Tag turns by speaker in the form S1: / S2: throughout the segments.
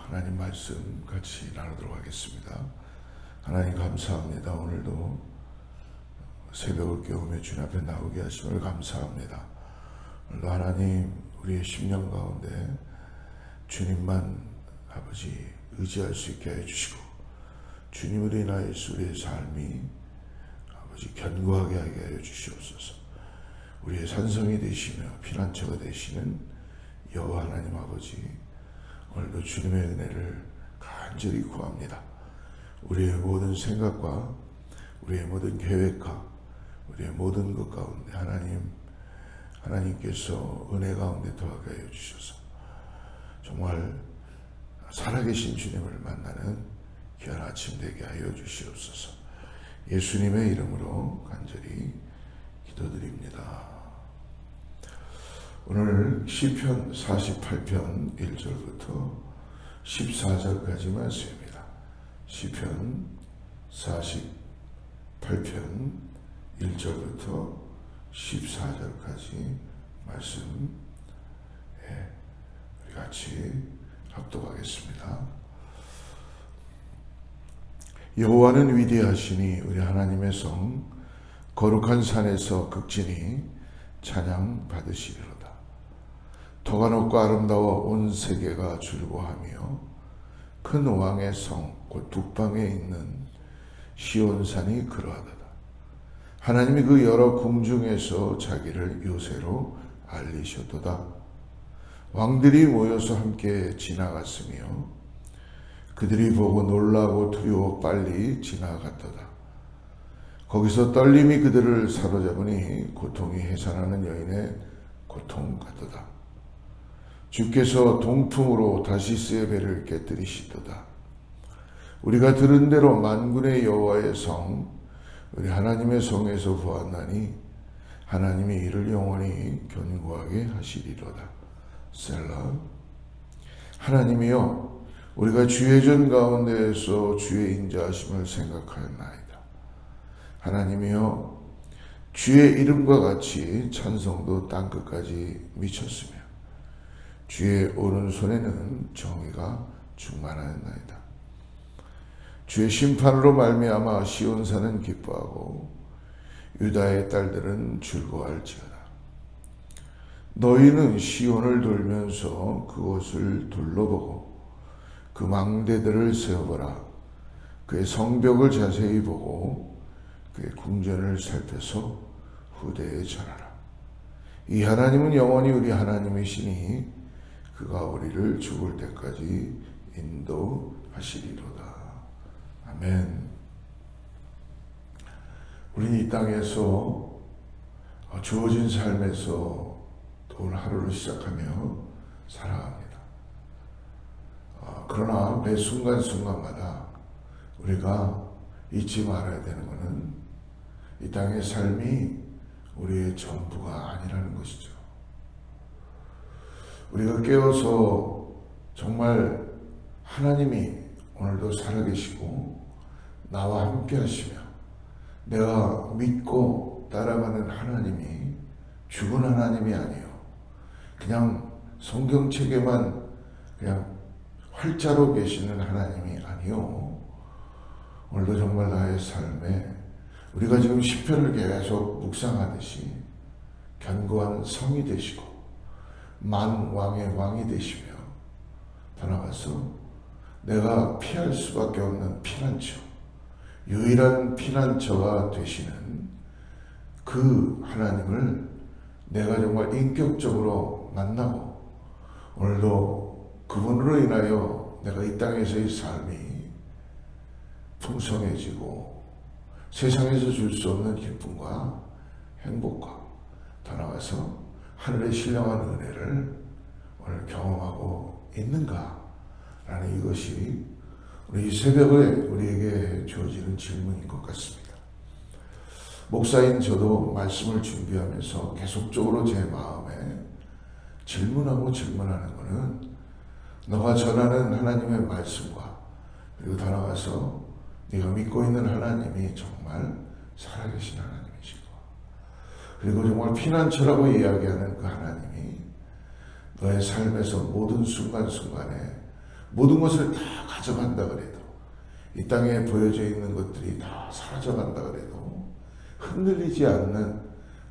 S1: 하나님 말씀 같이 나누도록 하겠습니다. 하나님 감사합니다. 오늘도 새벽을 깨우며 주님 앞에 나오게 하심을 감사합니다. 오늘도 하나님 우리의 심령 가운데 주님만 아버지 의지할 수 있게 해주시고 주님으로 인하여서 우리의 삶이 아버지 견고하게 하게 하여 주시옵소서. 우리의 산성이 되시며 피난처가 되시는 여호와 하나님 아버지, 오늘도 주님의 은혜를 간절히 구합니다. 우리의 모든 생각과 우리의 모든 계획과 우리의 모든 것 가운데 하나님께서 은혜 가운데 더하게 하여 주셔서 정말 살아계신 주님을 만나는 귀한 아침 되게 하여 주시옵소서. 예수님의 이름으로 간절히 기도드립니다. 오늘 시편 48편 1절부터 14절까지 말씀입니다. 시편 48편 1절부터 14절까지 말씀 우리 같이 합독하겠습니다. 여호와는 위대하시니 우리 하나님의 성 거룩한 산에서 극진히 찬양 받으시리로다. 터가 높고 아름다워 온 세계가 즐거워하며 큰 왕의 성 곧 북방에 있는 시온산이 그러하도다. 하나님이 그 여러 궁중에서 자기를 요새로 알리셨도다. 왕들이 모여서 함께 지나갔으며 그들이 보고 놀라고 두려워 빨리 지나갔도다. 거기서 떨림이 그들을 사로잡으니 고통이 해산하는 여인의 고통 같도다. 주께서 동풍으로 다시스의 배를 깨뜨리시도다. 우리가 들은 대로 만군의 여호와의 성 우리 하나님의 성에서 보았나니 하나님이 이를 영원히 견고하게 하시리로다. 셀라. 하나님이여, 우리가 주의 전 가운데에서 주의 인자하심을 생각하였나이다. 하나님이여, 주의 이름과 같이 찬송도 땅끝까지 미쳤으며 주의 오른손에는 정의가 충만하였나이다. 주의 심판으로 말미암아 시온산은 기뻐하고 유다의 딸들은 즐거워할지어다. 너희는 시온을 돌면서 그곳을 둘러보고 그 망대들을 세어보라. 그의 성벽을 자세히 보고 그의 궁전을 살펴서 후대에 전하라. 이 하나님은 영원히 우리 하나님이시니 그가 우리를 죽을 때까지 인도하시리로다. 아멘. 우리는 이 땅에서 주어진 삶에서 오늘 하루를 시작하며 살아갑니다. 그러나 매 순간순간마다 우리가 잊지 말아야 되는 것은 이 땅의 삶이 우리의 전부가 아니라는 것이죠. 우리가 깨어서 정말 하나님이 오늘도 살아계시고 나와 함께 하시며 내가 믿고 따라가는 하나님이 죽은 하나님이 아니요 그냥 성경책에만 그냥 활자로 계시는 하나님이 아니요 오늘도 정말 나의 삶에 우리가 지금 시편을 계속 묵상하듯이 견고한 성이 되시고 만왕의 왕이 되시며 더 나아가서 내가 피할 수밖에 없는 피난처, 유일한 피난처가 되시는 그 하나님을 내가 정말 인격적으로 만나고 오늘도 그분으로 인하여 내가 이 땅에서의 삶이 풍성해지고 세상에서 줄 수 없는 기쁨과 행복과 더 나아가서 하늘의 신령한 은혜를 오늘 경험하고 있는가? 라는 이것이 우리 이 새벽에 우리에게 주어지는 질문인 것 같습니다. 목사인 저도 말씀을 준비하면서 계속적으로 제 마음에 질문하는 것은 너가 전하는 하나님의 말씀과 그리고 더 나아가서 네가 믿고 있는 하나님이 정말 살아계신 하나님이시고 그리고 정말 피난처라고 이야기하는 그 하나님이 너의 삶에서 모든 순간순간에 모든 것을 다 가져간다 그래도, 이 땅에 보여져 있는 것들이 다 사라져간다 그래도 흔들리지 않는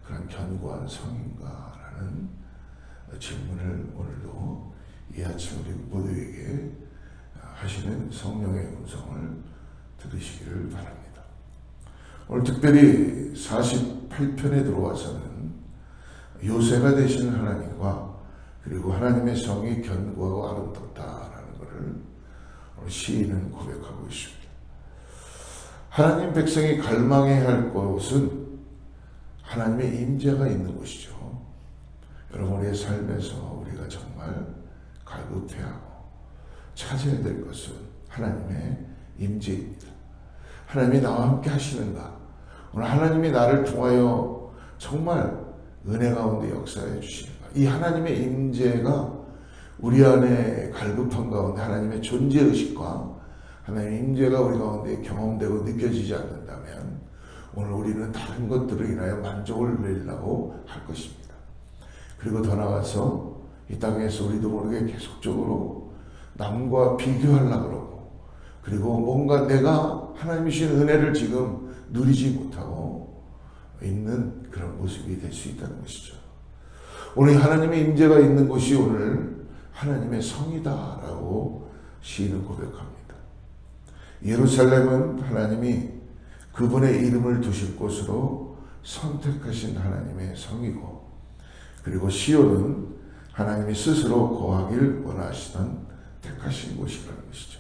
S1: 그런 견고한 성인가라는 질문을 오늘도 이 아침 우리 모두에게 하시는 성령의 음성을 들으시기를 바랍니다. 오늘 특별히 48편에 들어와서는 요새가 되시는 하나님과 그리고 하나님의 성이 견고하고 아름답다라는 것을 오늘 시인은 고백하고 있습니다. 하나님 백성이 갈망해야 할 곳은 하나님의 임재가 있는 곳이죠. 여러분, 우리의 삶에서 우리가 정말 갈급해야 하고 찾아야 될 것은 하나님의 임재입니다. 하나님이 나와 함께 하시는가? 오늘 하나님이 나를 통하여 정말 은혜 가운데 역사해 주시는가? 이 하나님의 임재가 우리 안에 갈급한 가운데 하나님의 존재의식과 하나님의 임재가 우리 가운데 경험되고 느껴지지 않는다면 오늘 우리는 다른 것들을 인하여 만족을 누리려고 할 것입니다. 그리고 더 나아가서 이 땅에서 우리도 모르게 계속적으로 남과 비교하려고 그러고, 그리고 뭔가 내가 하나님이 주신 은혜를 지금 누리지 못하고 있는 그런 모습이 될 수 있다는 것이죠. 오늘 하나님의 임재가 있는 곳이 오늘 하나님의 성이다라고 시인은 고백합니다. 예루살렘은 하나님이 그분의 이름을 두실 곳으로 선택하신 하나님의 성이고, 그리고 시온은 하나님이 스스로 거하길 원하시던 택하신 곳이라는 것이죠.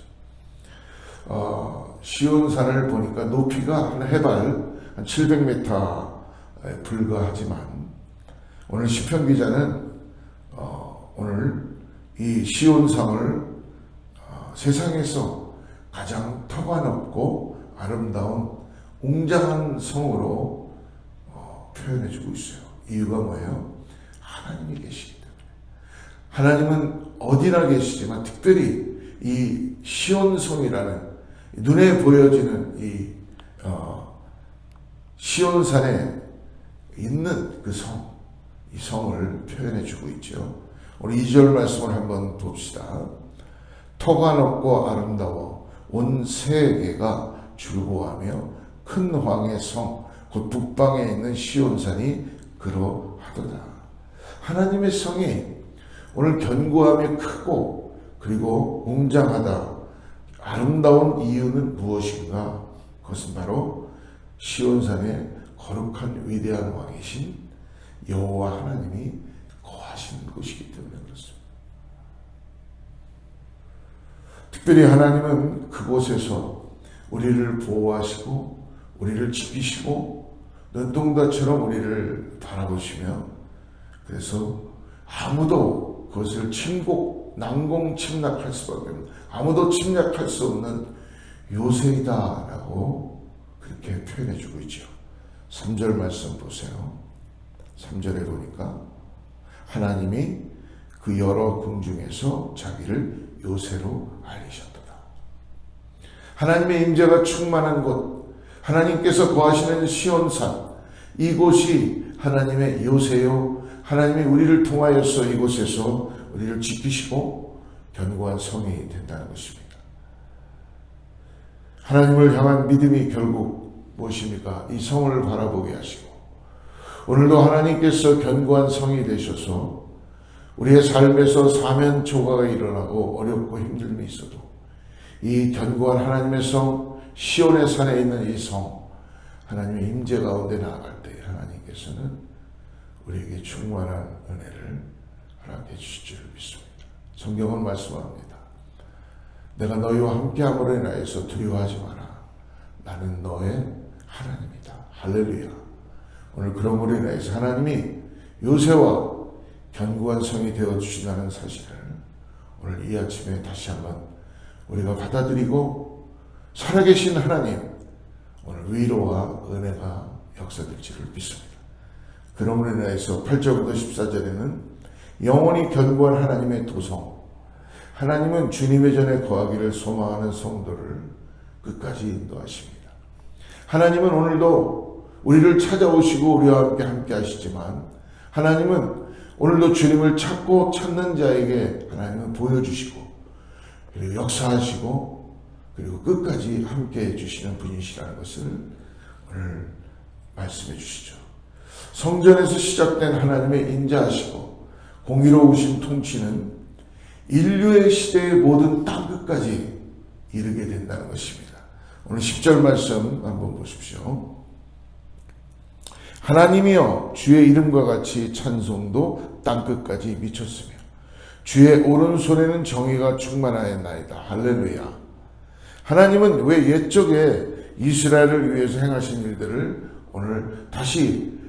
S1: 시온산을 보니까 높이가 한 해발 한 700m에 불과하지만 오늘 시편 기자는 오늘 이 시온산을 세상에서 가장 터가 높고 아름다운 웅장한 성으로 표현해주고 있어요. 이유가 뭐예요? 하나님이 계시기 때문에. 하나님은 어디나 계시지만 특별히 이 시온성이라는 눈에 보여지는 이 시온산에 있는 그 성, 이 성을 표현해주고 있죠. 오늘 2절 말씀을 한번 봅시다. 터가 높고 아름다워 온 세계가 즐거워하며 큰 왕의 성 곧 북방에 있는 시온산이 그러하도다. 하나님의 성이 오늘 견고하며 크고 그리고 웅장하다, 아름다운 이유는 무엇인가? 그것은 바로 시온산의 거룩한 위대한 왕이신 여호와 하나님이 거하시는 곳이기 때문에 그렇습니다. 특별히 하나님은 그곳에서 우리를 보호하시고 우리를 지키시고 눈동자처럼 우리를 바라보시며, 그래서 아무도 그것을 난공 침략할 수밖에 없는, 아무도 침략할 수 없는 요새이다라고 그렇게 표현해주고 있죠. 3절 말씀 보세요. 3절에 보니까 하나님이 그 여러 궁 중에서 자기를 요새로 알리셨도다. 하나님의 임재가 충만한 곳, 하나님께서 거하시는 시온산, 이곳이 하나님의 요새요, 하나님이 우리를 통하여서 이곳에서 우리를 지키시고 견고한 성이 된다는 것입니다. 하나님을 향한 믿음이 결국 무엇입니까? 이 성을 바라보게 하시고, 오늘도 하나님께서 견고한 성이 되셔서 우리의 삶에서 사면초가가 일어나고 어렵고 힘듦이 있어도 이 견고한 하나님의 성, 시온의 산에 있는 이 성, 하나님의 임재 가운데 나아갈 때 하나님께서는 우리에게 충만한 은혜를 허락해 주실 줄 믿습니다. 성경은 말씀합니다. 내가 너희와 함께함으로 인하여서 두려워하지 마라. 나는 너의 하나님이다. 할렐루야. 오늘 그러므로 인하여서 하나님이 요새와 견고한 성이 되어주신다는 사실을 오늘 이 아침에 다시 한번 우리가 받아들이고, 살아계신 하나님, 오늘 위로와 은혜가 역사될 줄을 믿습니다. 그러므로 인하여서 8절부터 14절에는 영원히 견고한 하나님의 도성, 하나님은 주님의 전에 거하기를 소망하는 성도를 끝까지 인도하십니다. 하나님은 오늘도 우리를 찾아오시고 우리와 함께 하시지만, 하나님은 오늘도 주님을 찾고 찾는 자에게 하나님은 보여주시고, 그리고 역사하시고 그리고 끝까지 함께해 주시는 분이시라는 것을 오늘 말씀해 주시죠. 성전에서 시작된 하나님의 인자하시고 공의로우신 통치는 인류의 시대의 모든 땅끝까지 이르게 된다는 것입니다. 오늘 10절 말씀 한번 보십시오. 하나님이여 주의 이름과 같이 찬송도 땅끝까지 미쳤으며 주의 오른손에는 정의가 충만하였나이다. 할렐루야. 하나님은 왜 옛적에 이스라엘을 위해서 행하신 일들을 오늘 다시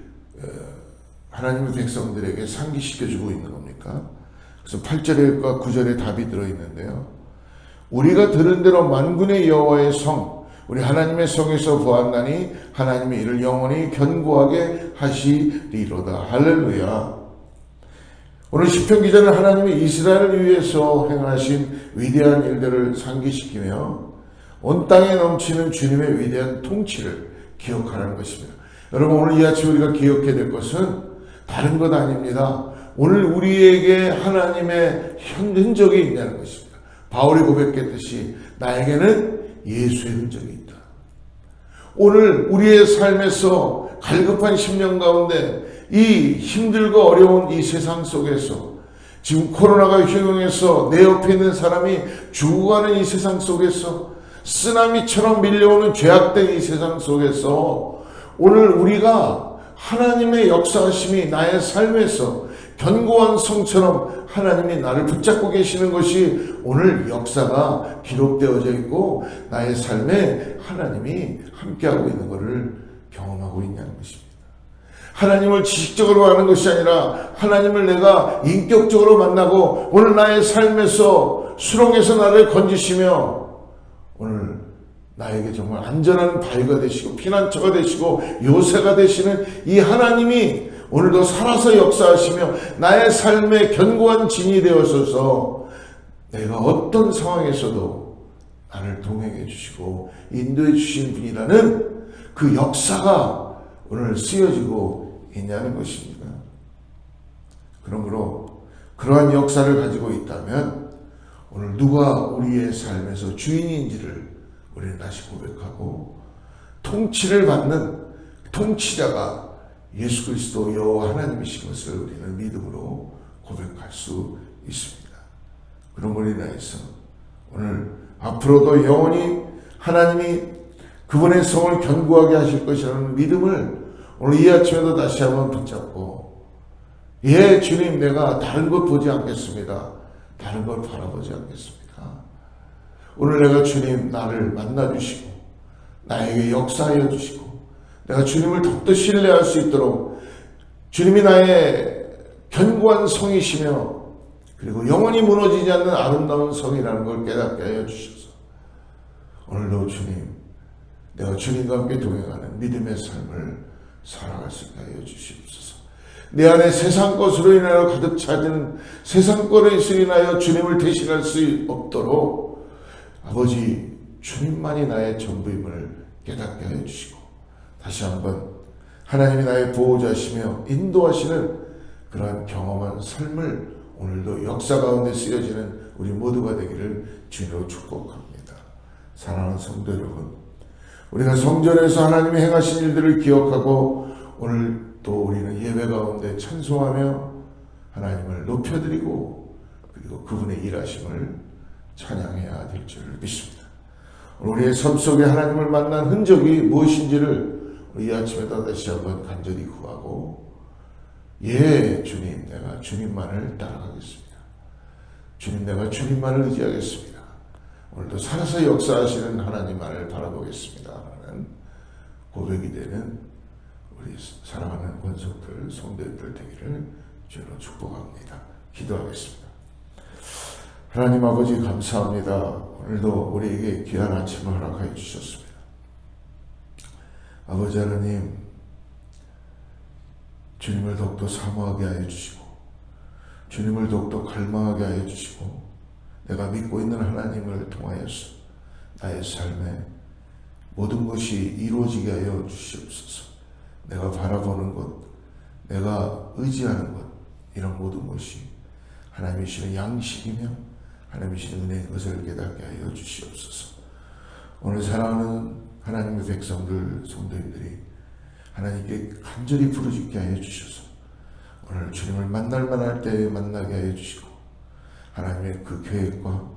S1: 하나님의 백성들에게 상기시켜주고 있는 겁니까? 그래서 8절과 9절에 답이 들어있는데요. 우리가 들은 대로 만군의 여호와의 성, 우리 하나님의 성에서 보았나니 하나님이 이를 영원히 견고하게 하시리로다. 할렐루야. 오늘 시편 기자는 하나님이 이스라엘을 위해서 행하신 위대한 일들을 상기시키며 온 땅에 넘치는 주님의 위대한 통치를 기억하라는 것입니다. 여러분, 오늘 이 아침 우리가 기억해야 될 것은 다른 것 아닙니다. 오늘 우리에게 하나님의 흔적이 있냐는 것입니다. 바울이 고백했듯이 나에게는 예수의 흔적이 있다. 오늘 우리의 삶에서 갈급한 심령 가운데 이 힘들고 어려운 이 세상 속에서 지금 코로나가 흉흉해서 내 옆에 있는 사람이 죽어가는 이 세상 속에서 쓰나미처럼 밀려오는 죄악된 이 세상 속에서 오늘 우리가 하나님의 역사하심이 나의 삶에서 견고한 성처럼 하나님이 나를 붙잡고 계시는 것이 오늘 역사가 기록되어져 있고 나의 삶에 하나님이 함께하고 있는 것을 경험하고 있냐는 것입니다. 하나님을 지식적으로 아는 것이 아니라 하나님을 내가 인격적으로 만나고 오늘 나의 삶에서 수렁에서 나를 건지시며 오늘 나에게 정말 안전한 바위가 되시고 피난처가 되시고 요새가 되시는 이 하나님이 오늘도 살아서 역사하시며 나의 삶의 견고한 진이 되어서서 내가 어떤 상황에서도 나를 동행해 주시고 인도해 주신 분이라는 그 역사가 오늘 쓰여지고 있냐는 것입니다. 그러므로 그러한 역사를 가지고 있다면 오늘 누가 우리의 삶에서 주인인지를 우리는 다시 고백하고 통치를 받는 통치자가 예수 그리스도 여호와 하나님이신 것을 우리는 믿음으로 고백할 수 있습니다. 그런 인하여서 오늘 앞으로도 영원히 하나님이 그분의 성을 견고하게 하실 것이라는 믿음을 오늘 이 아침에도 다시 한번 붙잡고 예 주님 내가 다른 것 보지 않겠습니다. 다른 걸 바라보지 않겠습니다. 오늘 내가 주님 나를 만나주시고 나에게 역사하여 주시고 내가 주님을 더욱더 신뢰할 수 있도록 주님이 나의 견고한 성이시며 그리고 영원히 무너지지 않는 아름다운 성이라는 걸 깨닫게 하여 주셔서 오늘도 주님 내가 주님과 함께 동행하는 믿음의 삶을 살아갈 수 있게 하여 주시옵소서. 내 안에 세상 것으로 인하여 가득 차지는 세상 것으로 인하여 주님을 대신할 수 없도록 아버지 주님만이 나의 전부임을 깨닫게 하여 주시고 다시 한번 하나님이 나의 보호자시며 인도하시는 그러한 경험한 삶을 오늘도 역사 가운데 쓰여지는 우리 모두가 되기를 주님으로 축복합니다. 사랑하는 성도 여러분, 우리가 성전에서 하나님이 행하신 일들을 기억하고 오늘 또 우리는 예배 가운데 찬송하며 하나님을 높여드리고 그리고 그분의 일하심을 찬양해야 될 줄 믿습니다. 우리의 삶 속에 하나님을 만난 흔적이 무엇인지를 이 아침에도 다시 한번 간절히 구하고 예 주님 내가 주님만을 따라가겠습니다. 주님 내가 주님만을 의지하겠습니다. 오늘도 살아서 역사하시는 하나님만을 바라보겠습니다 하는 고백이 되는 우리 사랑하는 권속들 성도들 되기를 주로 축복합니다. 기도하겠습니다. 하나님 아버지 감사합니다. 오늘도 우리에게 귀한 아침을 허락하여 주셨습니다. 아버지 하나님 주님을 더욱더 사모하게 하여 주시고 주님을 더욱더 갈망하게 하여 주시고 내가 믿고 있는 하나님을 통하여서 나의 삶에 모든 것이 이루어지게 하여 주시옵소서. 내가 바라보는 것, 내가 의지하는 것 이런 모든 것이 하나님이시는 양식이며 하나님의 신 은혜인 것을 깨닫게 하여 주시옵소서. 오늘 사랑하는 하나님의 백성들, 성도님들이 하나님께 간절히 부르짖게 하여 주셔서 오늘 주님을 만날 만할 때에 만나게 하여 주시고, 하나님의 그 계획과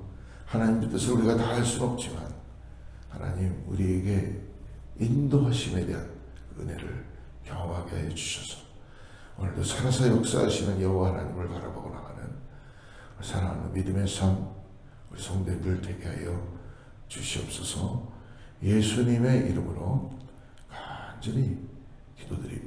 S1: 하나님의 뜻을 우리가 다 할 수는 없지만 하나님 우리에게 인도하심에 대한 은혜를 경험하게 하여 주셔서 오늘도 살아서 역사하시는 여호와 하나님을 바라보고 나가는 사랑하는 믿음의 삶 우리 성도님들 되게 하여 주시옵소서. 예수님의 이름으로 간절히 기도드립니다.